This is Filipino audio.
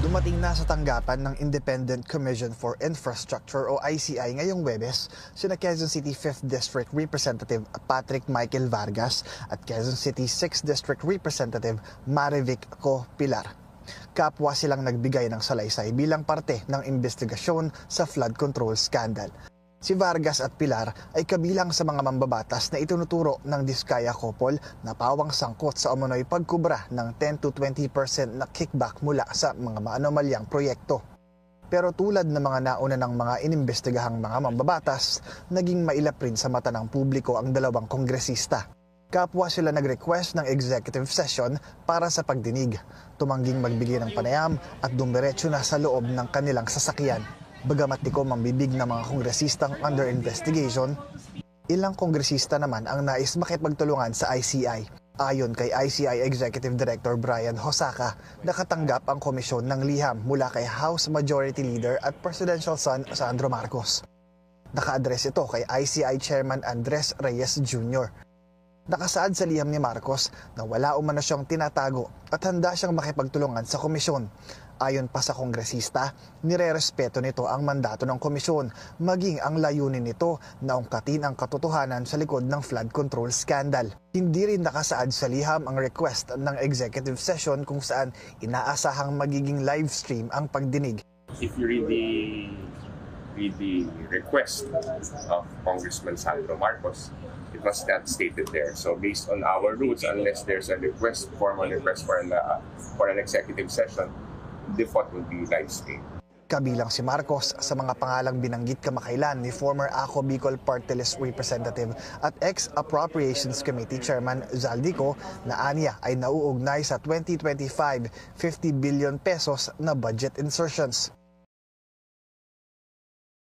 Dumating na sa tanggapan ng Independent Commission for Infrastructure o ICI ngayong Huwebes sina Quezon City 5th District Representative Patrick Michael Vargas at Quezon City 6th District Representative Marivic Co. Pilar. Kapwa silang nagbigay ng salaysay bilang parte ng investigasyon sa flood control scandal. Si Vargas at Pilar ay kabilang sa mga mambabatas na itinuturo ng Diskaya Couple na pawang sangkot sa umano'y pagkubra ng 10 to 20% na kickback mula sa mga maanomalyang proyekto. Pero tulad ng mga nauna ng mga inimbestigahang mga mambabatas, naging mailap rin sa mata ng publiko ang dalawang kongresista. Kapwa sila nag-request ng executive session para sa pagdinig, tumangging magbigay ng panayam at dumiretso na sa loob ng kanilang sasakyan. Bagamat di ko mambibig ng mga kongresistang under investigation, ilang kongresista naman ang nais makipagtulungan sa ICI. Ayon kay ICI Executive Director Brian Hosaka, nakatanggap ang komisyon ng liham mula kay House Majority Leader at Presidential son Sandro Marcos. Naka-address ito kay ICI Chairman Andres Reyes Jr. Nakasaad sa liham ni Marcos na wala umano siyang tinatago at handa siyang makipagtulungan sa komisyon. Ayon pa sa kongresista, nirerespeto nito ang mandato ng komisyon, maging ang layunin nito na ungkatin ang katotohanan sa likod ng flood control scandal. Hindi rin nakasaad sa liham ang request ng executive session kung saan inaasahang magiging live stream ang pagdinig. If you read the request of Congressman Sandro Marcos, it was not stated there. So based on our rules, unless there's a request, formal request for an executive session, default will be live stream. Kabilang si Marcos sa mga pangalang binanggit kamakailan ni former Ako Bicol Party List Representative at ex-Appropriations Committee Chairman Zaldico na aniya ay nauugnay sa 2025 50 billion pesos na budget insertions.